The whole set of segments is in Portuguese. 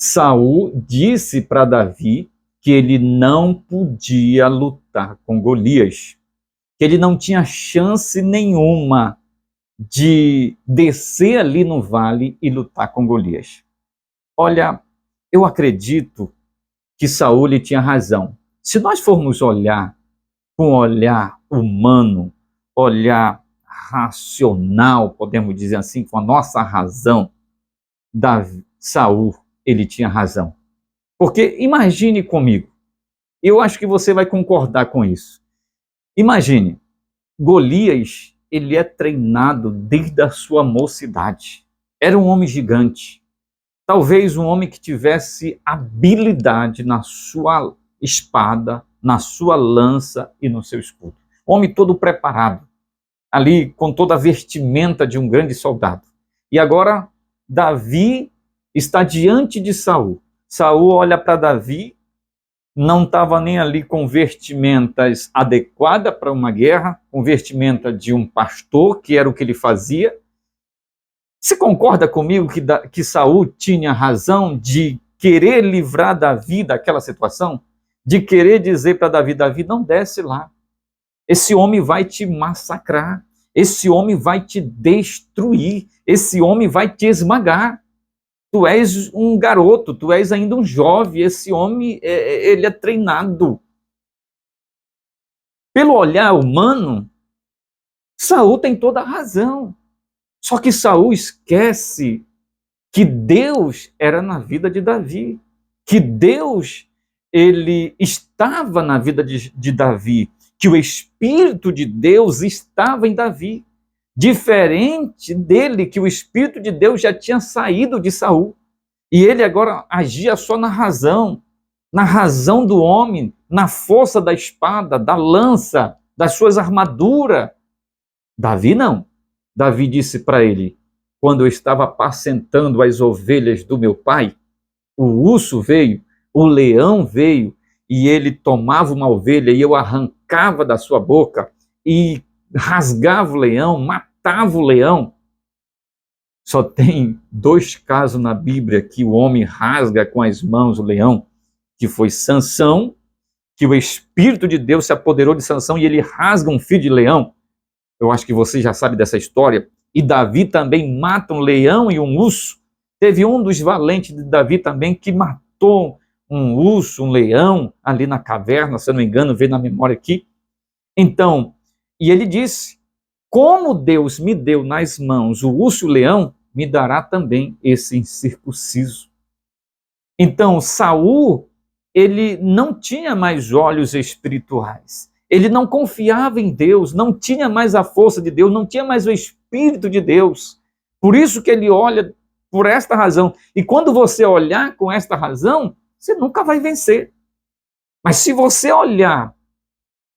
Saul disse para Davi que ele não podia lutar com Golias, que ele não tinha chance nenhuma de descer ali no vale e lutar com Golias. Olha, eu acredito que Saul ele tinha razão. Se nós formos olhar com um olhar humano, olhar racional, podemos dizer assim, com a nossa razão, Saul ele tinha razão. Porque imagine comigo, eu acho que você vai concordar com isso. Imagine, Golias, ele é treinado desde a sua mocidade. Era um homem gigante. Talvez um homem que tivesse habilidade na sua espada, na sua lança e no seu escudo. Homem todo preparado, ali com toda a vestimenta de um grande soldado. E agora Davi está diante de Saul. Saul olha para Davi, não estava nem ali com vestimentas adequadas para uma guerra, com vestimenta de um pastor, que era o que ele fazia. Você concorda comigo que Saul tinha razão de querer livrar Davi daquela situação? De querer dizer para Davi, Davi, não desce lá. Esse homem vai te massacrar. Esse homem vai te destruir. Esse homem vai te esmagar. Tu és um garoto, tu és ainda um jovem. Esse homem, ele é treinado. Pelo olhar humano, Saul tem toda a razão. Só que Saul esquece que Deus era na vida de Davi, que Deus ele estava na vida de Davi, que o Espírito de Deus estava em Davi, diferente dele, que o Espírito de Deus já tinha saído de Saul, e ele agora agia só na razão do homem, na força da espada, da lança, das suas armaduras. Davi não. Davi disse para ele, quando eu estava apacentando as ovelhas do meu pai, o urso veio, o leão veio, e ele tomava uma ovelha e eu arrancava da sua boca e rasgava o leão, matava o leão. Só tem 2 casos na Bíblia que o homem rasga com as mãos o leão, que foi Sansão, que o Espírito de Deus se apoderou de Sansão e ele rasga um fio de leão. Eu acho que você já sabe dessa história. E Davi também mata um leão e um urso. Teve um dos valentes de Davi também que matou um urso, um leão, ali na caverna, se eu não me engano, veio na memória aqui. Então, e ele disse, como Deus me deu nas mãos o urso e o leão, me dará também esse incircunciso. Então, Saul, ele não tinha mais olhos espirituais. Ele não confiava em Deus, não tinha mais a força de Deus, não tinha mais o Espírito de Deus. Por isso que ele olha por esta razão. E quando você olhar com esta razão, você nunca vai vencer. Mas se você olhar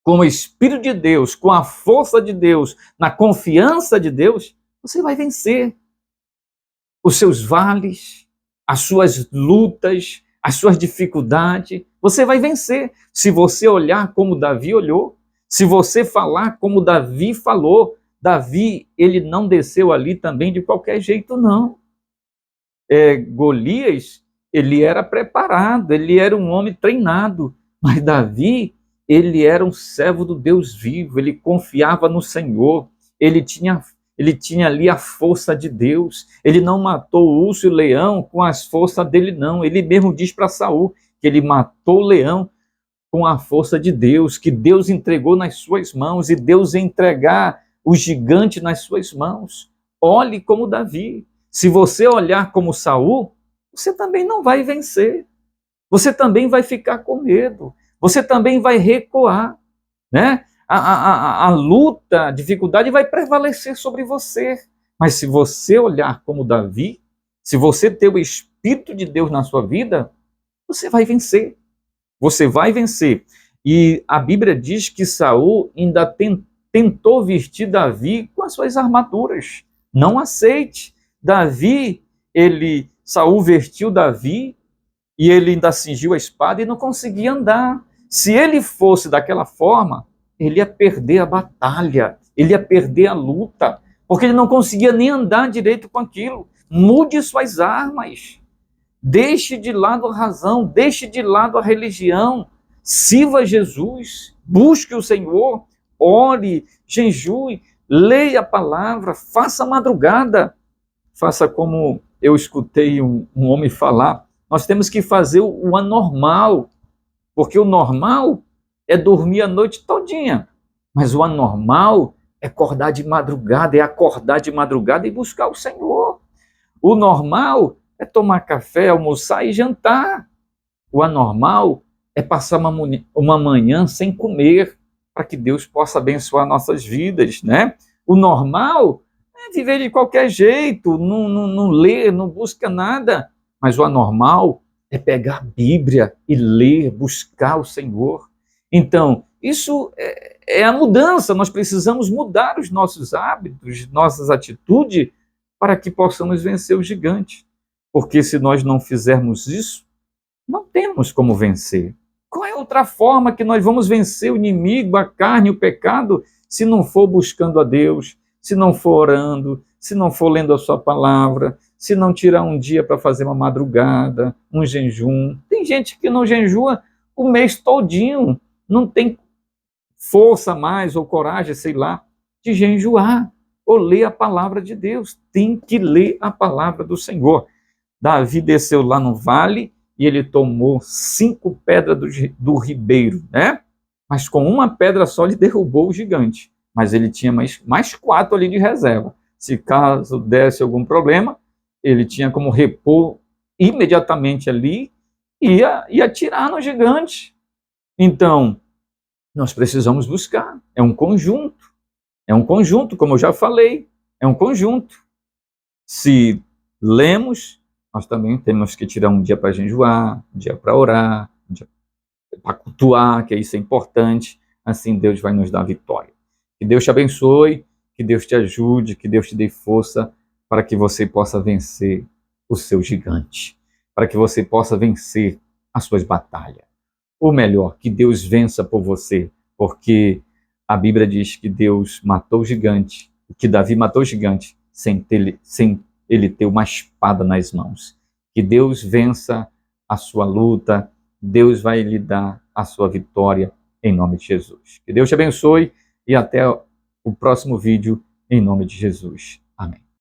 com o Espírito de Deus, com a força de Deus, na confiança de Deus, você vai vencer os seus vales, as suas lutas, as suas dificuldades, você vai vencer. Se você olhar como Davi olhou, se você falar como Davi falou, Davi, ele não desceu ali também de qualquer jeito, não. Golias, ele era preparado, ele era um homem treinado, mas Davi, ele era um servo do Deus vivo, ele confiava no Senhor, ele tinha ali a força de Deus. Ele não matou o urso e o leão com as forças dele, não. Ele mesmo diz para Saul que ele matou o leão com a força de Deus, que Deus entregou nas suas mãos, e Deus ia entregar o gigante nas suas mãos. Olhe como Davi. Se você olhar como Saul, você também não vai vencer. Você também vai ficar com medo. Você também vai recuar, né? A luta, a dificuldade vai prevalecer sobre você. Mas se você olhar como Davi, se você ter o Espírito de Deus na sua vida, você vai vencer. Você vai vencer. E a Bíblia diz que Saul ainda tentou vestir Davi com as suas armaduras. Não aceite. Saul vestiu Davi e ele ainda cingiu a espada e não conseguia andar. Se ele fosse daquela forma, ele ia perder a batalha, ele ia perder a luta, porque ele não conseguia nem andar direito com aquilo. Mude suas armas. Deixe de lado a razão, deixe de lado a religião, sirva Jesus, busque o Senhor, ore, jejue, leia a palavra, faça madrugada. Faça como eu escutei um homem falar, nós temos que fazer o anormal, porque o normal é dormir a noite todinha, mas o anormal é acordar de madrugada e buscar o Senhor. O normal é tomar café, almoçar e jantar. O anormal é passar uma manhã sem comer, para que Deus possa abençoar nossas vidas, né? O normal é viver de qualquer jeito, não ler, não busca nada. Mas o anormal é pegar a Bíblia e ler, buscar o Senhor. Então, isso é a mudança. Nós precisamos mudar os nossos hábitos, nossas atitudes, para que possamos vencer o gigante. Porque se nós não fizermos isso, não temos como vencer. Qual é outra forma que nós vamos vencer o inimigo, a carne, o pecado, se não for buscando a Deus, se não for orando, se não for lendo a sua palavra, se não tirar um dia para fazer uma madrugada, um jejum? Tem gente que não jejua o mês todinho, não tem força mais ou coragem, sei lá, de jejuar ou ler a palavra de Deus. Tem que ler a palavra do Senhor. Davi desceu lá no vale e ele tomou 5 pedras do ribeiro, né? Mas com uma pedra só ele derrubou o gigante. Mas ele tinha mais 4 ali de reserva. Se caso desse algum problema, ele tinha como repor imediatamente ali e ia atirar no gigante. Então, nós precisamos buscar. É um conjunto, como eu já falei, é um conjunto. Se lemos, nós também temos que tirar um dia para jejuar, um dia para orar, um dia para cultuar, que isso é importante. Assim Deus vai nos dar vitória. Que Deus te abençoe, que Deus te ajude, que Deus te dê força para que você possa vencer o seu gigante, para que você possa vencer as suas batalhas. Ou melhor, que Deus vença por você, porque a Bíblia diz que Deus matou o gigante, que Davi matou o gigante sem ele ter uma espada nas mãos. Que Deus vença a sua luta, Deus vai lhe dar a sua vitória em nome de Jesus. Que Deus te abençoe e até o próximo vídeo em nome de Jesus. Amém.